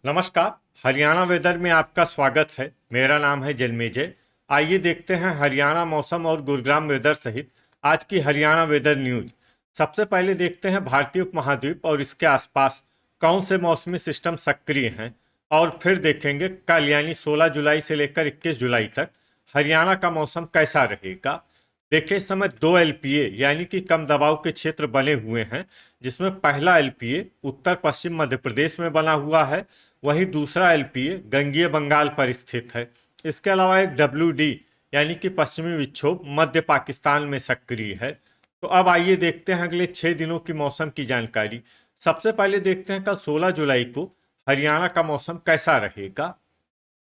नमस्कार। हरियाणा वेदर में आपका स्वागत है। मेरा नाम है जन्मेजय। आइए देखते हैं हरियाणा मौसम और गुरुग्राम वेदर सहित आज की हरियाणा वेदर न्यूज। सबसे पहले देखते हैं भारतीय उपमहाद्वीप और इसके आसपास कौन से मौसमी सिस्टम सक्रिय हैं, और फिर देखेंगे कल यानी 16 जुलाई से लेकर 21 जुलाई तक हरियाणा का मौसम कैसा रहेगा। देखिए, इस समय दो एलपीए यानी कि कम दबाव के क्षेत्र बने हुए हैं, जिसमें पहला एलपीए उत्तर पश्चिम मध्य प्रदेश में बना हुआ है, वहीं दूसरा एलपीए गंगीय बंगाल पर स्थित है। इसके अलावा एक डब्ल्यू डी यानी कि पश्चिमी विक्षोभ मध्य पाकिस्तान में सक्रिय है। तो अब आइए देखते हैं अगले 6 दिनों की मौसम की जानकारी। सबसे पहले देखते हैं कल 16 जुलाई को हरियाणा का मौसम कैसा रहेगा।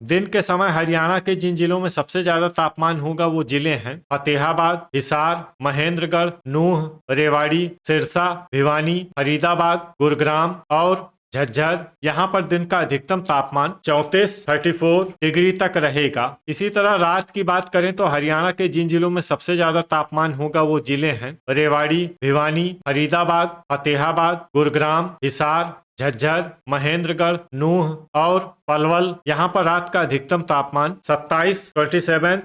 दिन के समय हरियाणा के जिन जिलों में सबसे ज्यादा तापमान होगा वो जिले हैं फतेहाबाद, हिसार, महेंद्रगढ़, नूंह, रेवाड़ी, सिरसा, भिवानी, फरीदाबाद, गुरुग्राम और झज्जर। यहाँ पर दिन का अधिकतम तापमान 34 डिग्री तक रहेगा। इसी तरह रात की बात करें तो हरियाणा के जिन जिलों में सबसे ज्यादा तापमान होगा वो जिले हैं रेवाड़ी, भिवानी, फरीदाबाद, फतेहाबाद, गुरुग्राम, हिसार, झज्जर, महेंद्रगढ़, नूंह और पलवल। यहाँ पर रात का अधिकतम तापमान 27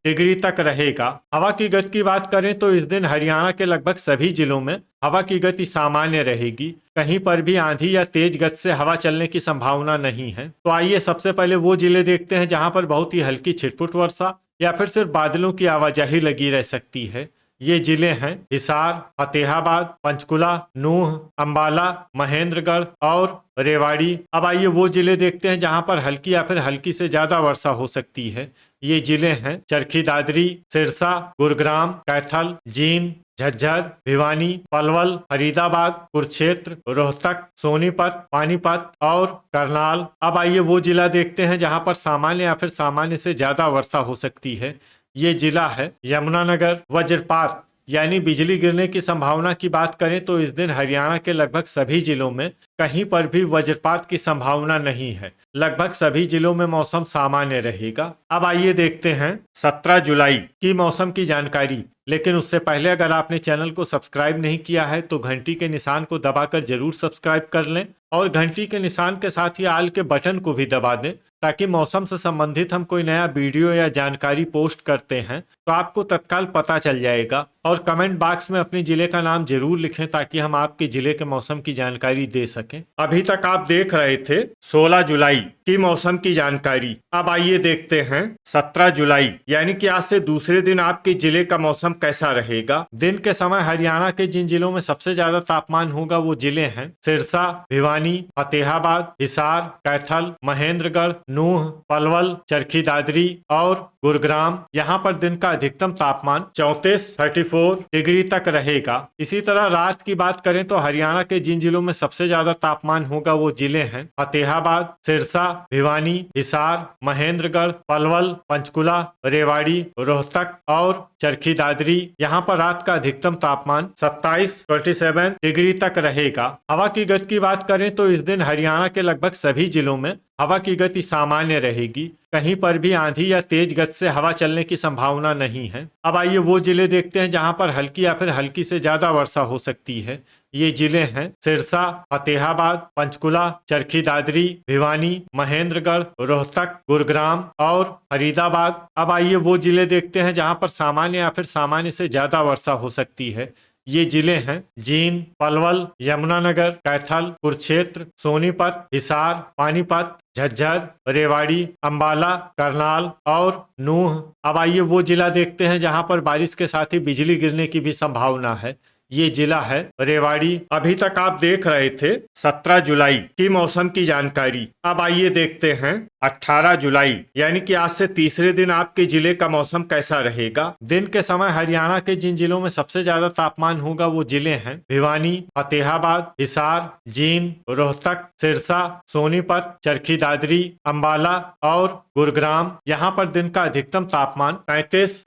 डिग्री तक रहेगा। हवा की गति की बात करें तो इस दिन हरियाणा के लगभग सभी जिलों में हवा की गति सामान्य रहेगी। कहीं पर भी आंधी या तेज गति से हवा चलने की संभावना नहीं है। तो आइए सबसे पहले वो जिले देखते हैं जहां पर बहुत ही हल्की छिटपुट वर्षा या फिर सिर्फ बादलों की आवाजाही लगी रह सकती है। ये जिले हैं हिसार, फतेहाबाद, पंचकुला, नूंह, अंबाला, महेंद्रगढ़ और रेवाड़ी। अब आइए वो जिले देखते हैं जहां पर हल्की या फिर हल्की से ज्यादा वर्षा हो सकती है। ये जिले हैं चरखी दादरी, सिरसा, गुरुग्राम, कैथल, जींद, झज्जर, भिवानी, पलवल, फरीदाबाद, कुरुक्षेत्र, रोहतक, सोनीपत, पानीपत और करनाल। अब आइए वो जिला देखते हैं जहां पर सामान्य या फिर सामान्य से ज्यादा वर्षा हो सकती है। ये जिला है यमुनानगर। वज्रपात यानी बिजली गिरने की संभावना की बात करें तो इस दिन हरियाणा के लगभग सभी जिलों में कहीं पर भी वज्रपात की संभावना नहीं है। लगभग सभी जिलों में मौसम सामान्य रहेगा। अब आइए देखते हैं 17 जुलाई की मौसम की जानकारी। लेकिन उससे पहले अगर आपने चैनल को सब्सक्राइब नहीं किया है तो घंटी के निशान को दबाकर जरूर सब्सक्राइब कर लें, और घंटी के निशान के साथ ही आल के बटन को भी दबा दें, ताकि मौसम से संबंधित हम कोई नया वीडियो या जानकारी पोस्ट करते हैं तो आपको तत्काल पता चल जाएगा। और कमेंट बॉक्स में अपने जिले का नाम जरूर लिखें ताकि हम आपके जिले के मौसम की जानकारी दे सकें। अभी तक आप देख रहे थे 16 जुलाई की मौसम की जानकारी। अब आइए देखते हैं 17 जुलाई यानी कि आज से दूसरे दिन आपके जिले का मौसम कैसा रहेगा। दिन के समय हरियाणा के जिन जिलों में सबसे ज्यादा तापमान होगा वो जिले हैं सिरसा, भिवानी, फतेहाबाद, हिसार, कैथल, महेंद्रगढ़, नूंह, पलवल, चरखी दादरी और गुरुग्राम। यहाँ पर दिन का अधिकतम तापमान 34 डिग्री तक रहेगा। इसी तरह रात की बात करें तो हरियाणा के जिन जिलों में सबसे ज्यादा तापमान होगा वो जिले हैं फतेहाबाद, सिरसा, भिवानी, हिसार, महेंद्रगढ़, पलवल, पंचकुला, रेवाड़ी, रोहतक और चरखी दादरी। यहाँ पर रात का अधिकतम तापमान 27 डिग्री तक रहेगा। हवा की गति की बात करें तो इस दिन हरियाणा के लगभग सभी जिलों में हवा की गति सामान्य रहेगी। कहीं पर भी आंधी या तेज गति से हवा चलने की संभावना नहीं है। अब आइए वो जिले देखते हैं जहां पर हल्की या फिर हल्की से ज्यादा वर्षा हो सकती है। ये जिले हैं सिरसा, फतेहाबाद, पंचकुला, चरखी दादरी, भिवानी, महेंद्रगढ़, रोहतक, गुरुग्राम और फरीदाबाद। अब आइए वो जिले देखते हैं जहां पर सामान्य या फिर सामान्य से ज्यादा वर्षा हो सकती है। ये जिले हैं जींद, पलवल, यमुनानगर, कैथल, कुरुक्षेत्र, सोनीपत, हिसार, पानीपत, झज्जर, रेवाड़ी, अंबाला, करनाल और नूंह। अब आइए वो जिला देखते हैं जहां पर बारिश के साथ ही बिजली गिरने की भी संभावना है। ये जिला है रेवाड़ी। अभी तक आप देख रहे थे 17 जुलाई की मौसम की जानकारी। अब आइए देखते हैं 18 जुलाई यानी कि आज से तीसरे दिन आपके जिले का मौसम कैसा रहेगा। दिन के समय हरियाणा के जिन जिलों में सबसे ज्यादा तापमान होगा वो जिले हैं भिवानी, फतेहाबाद, हिसार, जींद, रोहतक, सिरसा, सोनीपत, चरखी दादरी, अंबाला और गुरुग्राम। यहाँ पर दिन का अधिकतम तापमान 33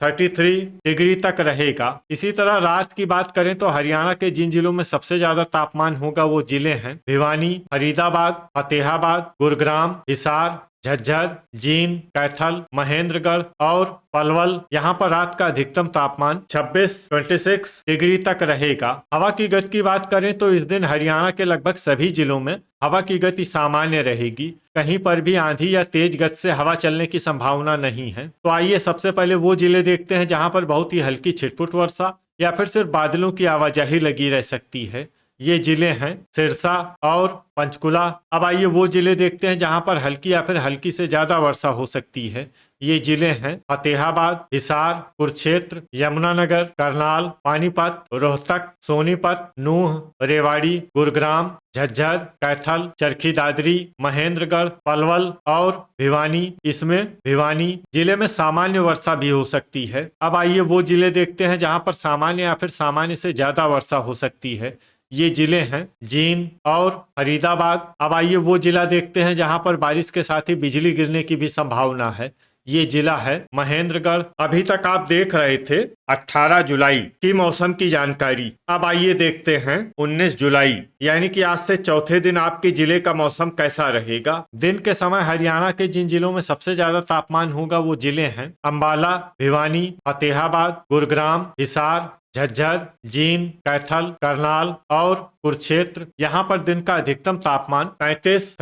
डिग्री तक रहेगा। इसी तरह रात की बात करें तो हरियाणा के जिन जिलों में सबसे ज्यादा तापमान होगा वो जिले हैं भिवानी, फरीदाबाद, फतेहाबाद, गुरुग्राम, हिसार, झज्जर, जींद, कैथल, महेंद्रगढ़ और पलवल। यहाँ पर रात का अधिकतम तापमान 26 डिग्री तक रहेगा। हवा की गति की बात करें तो इस दिन हरियाणा के लगभग सभी जिलों में हवा की गति सामान्य रहेगी। कहीं पर भी आंधी या तेज गति से हवा चलने की संभावना नहीं है। तो आइए सबसे पहले वो जिले देखते हैं जहां पर बहुत ही हल्की छिटपुट वर्षा या फिर सिर्फ बादलों की आवाजाही लगी रह सकती है। ये जिले हैं सिरसा और पंचकुला। अब आइए वो जिले देखते हैं जहां पर हल्की या फिर हल्की से ज्यादा वर्षा हो सकती है। ये जिले हैं फतेहाबाद, हिसार, कुरुक्षेत्र, यमुनानगर, करनाल, पानीपत, रोहतक, सोनीपत, नूह, रेवाड़ी, गुरुग्राम, झज्जर, कैथल, चरखी दादरी, महेंद्रगढ़, पलवल और भिवानी। इसमें भिवानी जिले में सामान्य वर्षा भी हो सकती है। अब आइए वो जिले देखते हैं जहां पर सामान्य या फिर सामान्य से ज्यादा वर्षा हो सकती है। ये जिले हैं जींद और फरीदाबाद। अब आइए वो जिला देखते हैं जहां पर बारिश के साथ ही बिजली गिरने की भी संभावना है। ये जिला है महेंद्रगढ़। अभी तक आप देख रहे थे 18 जुलाई की मौसम की जानकारी। अब आइए देखते हैं 19 जुलाई यानी कि आज से चौथे दिन आपके जिले का मौसम कैसा रहेगा। दिन के समय हरियाणा के जिन जिलों में सबसे ज्यादा तापमान होगा वो जिले हैं अंबाला, भिवानी, फतेहाबाद, गुरुग्राम, हिसार, झज्जर, जींद, कैथल, करनाल और कुरुक्षेत्र। यहाँ पर दिन का अधिकतम तापमान 33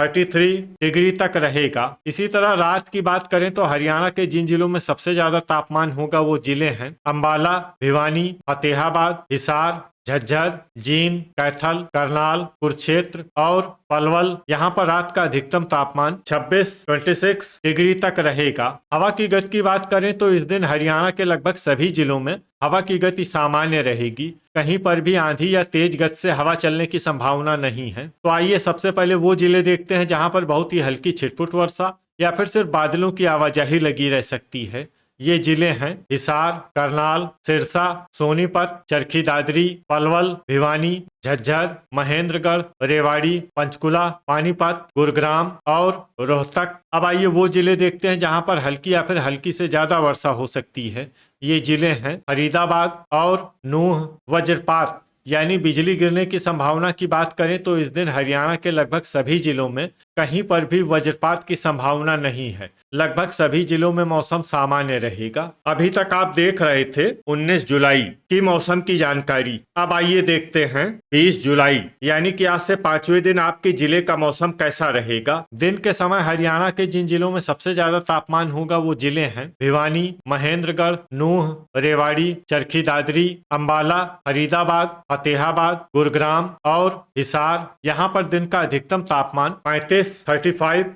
डिग्री तक रहेगा। इसी तरह रात की बात करें तो हरियाणा के जिन जिलों में सबसे ज्यादा तापमान होगा वो जिले हैं अंबाला, भिवानी, फतेहाबाद, हिसार, झज्जर, जींद, कैथल, करनाल, कुरुक्षेत्र और पलवल। यहाँ पर रात का अधिकतम तापमान 26 डिग्री तक रहेगा। हवा की गति की बात करें तो इस दिन हरियाणा के लगभग सभी जिलों में हवा की गति सामान्य रहेगी। कहीं पर भी आंधी या तेज गति से हवा चलने की संभावना नहीं है। तो आइए सबसे पहले वो जिले देखते हैं जहां पर बहुत ही हल्की छिटपुट वर्षा या फिर सिर्फ बादलों की आवाजाही लगी रह सकती है। ये जिले हैं हिसार, करनाल, सिरसा, सोनीपत, चरखी दादरी, पलवल, भिवानी, झज्जर, महेंद्रगढ़, रेवाड़ी, पंचकुला, पानीपत, गुरुग्राम और रोहतक। अब आइए वो जिले देखते हैं जहां पर हल्की या फिर हल्की से ज्यादा वर्षा हो सकती है। ये जिले हैं फरीदाबाद और नूह। वज्रपात यानी बिजली गिरने की संभावना की बात करें तो इस दिन हरियाणा के लगभग सभी जिलों में कहीं पर भी वज्रपात की संभावना नहीं है। लगभग सभी जिलों में मौसम सामान्य रहेगा। अभी तक आप देख रहे थे 19 जुलाई की मौसम की जानकारी। अब आइए देखते हैं 20 जुलाई यानी कि आज से 5वें दिन आपके जिले का मौसम कैसा रहेगा। दिन के समय हरियाणा के जिन जिलों में सबसे ज्यादा तापमान होगा वो जिले हैं भिवानी, महेंद्रगढ़, नूह, रेवाड़ी, चरखी दादरी, अंबाला, फरीदाबाद, फतेहाबाद, गुरुग्राम और हिसार। यहाँ पर दिन का अधिकतम तापमान 35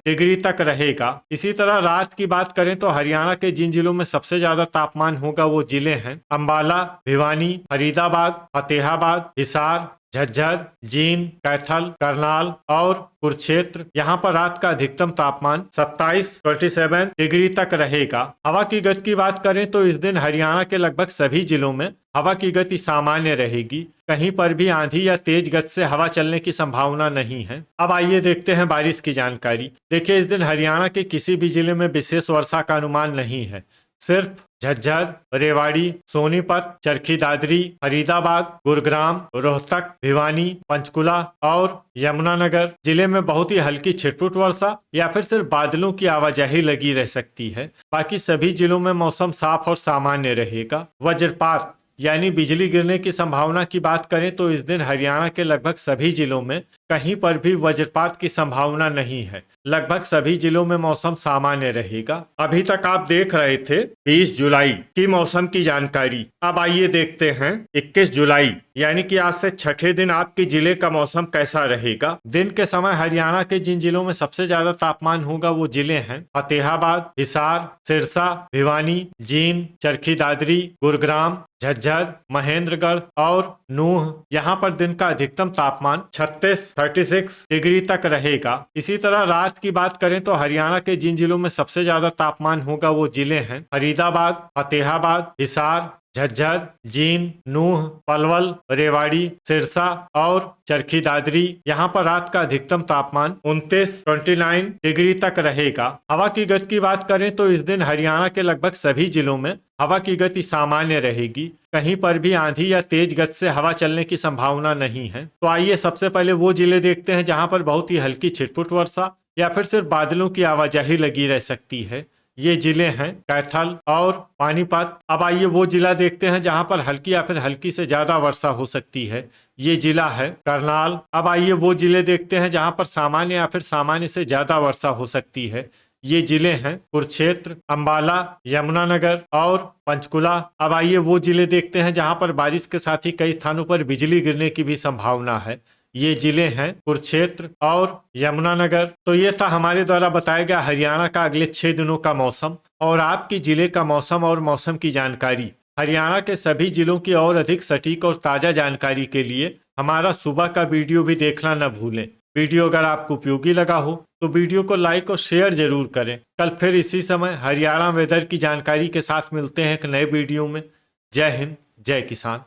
डिग्री तक रहेगा। इसी तरह रात की बात करें तो हरियाणा के जिन जिलों में सबसे ज्यादा तापमान होगा वो जिले हैं अंबाला, भिवानी, फरीदाबाद, फतेहाबाद, हिसार, झज्जर, जींद, कैथल, करनाल और कुरुक्षेत्र। यहाँ पर रात का अधिकतम तापमान 27 डिग्री तक रहेगा। हवा की गति की बात करें तो इस दिन हरियाणा के लगभग सभी जिलों में हवा की गति सामान्य रहेगी। कहीं पर भी आंधी या तेज गति से हवा चलने की संभावना नहीं है। अब आइए देखते हैं बारिश की जानकारी। देखिए इस दिन हरियाणा के किसी भी जिले में विशेष वर्षा का अनुमान नहीं है। सिर्फ झज्जर, रेवाड़ी, सोनीपत, चरखी दादरी, फरीदाबाद, गुरुग्राम, रोहतक, भिवानी, पंचकुला और यमुनानगर जिले में बहुत ही हल्की छिटपुट वर्षा या फिर सिर्फ बादलों की आवाजाही लगी रह सकती है। बाकी सभी जिलों में मौसम साफ और सामान्य रहेगा। वज्रपात यानी बिजली गिरने की संभावना की बात करें तो इस दिन हरियाणा के लगभग सभी जिलों में कहीं पर भी वज्रपात की संभावना नहीं है। लगभग सभी जिलों में मौसम सामान्य रहेगा। अभी तक आप देख रहे थे 20 जुलाई की मौसम की जानकारी। अब आइए देखते हैं 21 जुलाई यानी कि आज से छठे दिन आपके जिले का मौसम कैसा रहेगा। दिन के समय हरियाणा के जिन जिलों में सबसे ज्यादा तापमान होगा वो जिले हैं फतेहाबाद, हिसार, सिरसा, भिवानी, जींद, चरखी दादरी, गुरुग्राम, झज्जर, महेंद्रगढ़ और नूह। यहाँ पर दिन का अधिकतम तापमान 36 डिग्री तक रहेगा। इसी तरह रात की बात करें तो हरियाणा के जिन जिलों में सबसे ज्यादा तापमान होगा वो जिले हैं फरीदाबाद, फतेहाबाद, हिसार, झज्जर, जींद, नूह, पलवल, रेवाड़ी, सिरसा और चरखी दादरी। यहाँ पर रात का अधिकतम तापमान 29 डिग्री तक रहेगा। हवा की गति की बात करें तो इस दिन हरियाणा के लगभग सभी जिलों में हवा की गति सामान्य रहेगी। कहीं पर भी आंधी या तेज गति से हवा चलने की संभावना नहीं है। तो आइए सबसे पहले वो जिले देखते हैं जहां पर बहुत ही हल्की छिटपुट वर्षा या फिर सिर्फ बादलों की आवाजाही लगी रह सकती है। ये जिले हैं कैथल और पानीपत। अब आइए वो जिला देखते हैं जहां पर हल्की या फिर हल्की से ज्यादा वर्षा हो सकती है। ये जिला है करनाल। अब आइए वो जिले देखते हैं जहां पर सामान्य या फिर सामान्य से ज्यादा वर्षा हो सकती है। ये जिले हैं कुरुक्षेत्र, अंबाला, यमुनानगर और पंचकुला। अब आइए वो जिले देखते हैं जहां पर बारिश के साथ ही कई स्थानों पर बिजली गिरने की भी संभावना है। ये जिले हैं कुरुक्षेत्र और यमुनानगर। तो ये था हमारे द्वारा बताया गया हरियाणा का अगले 6 दिनों का मौसम और आपकी जिले का मौसम और मौसम की जानकारी। हरियाणा के सभी जिलों की और अधिक सटीक और ताजा जानकारी के लिए हमारा सुबह का वीडियो भी देखना न भूलें। वीडियो अगर आपको उपयोगी लगा हो तो वीडियो को लाइक और शेयर जरूर करें। कल फिर इसी समय हरियाणा वेदर की जानकारी के साथ मिलते हैं एक नए वीडियो में। जय हिंद, जय किसान।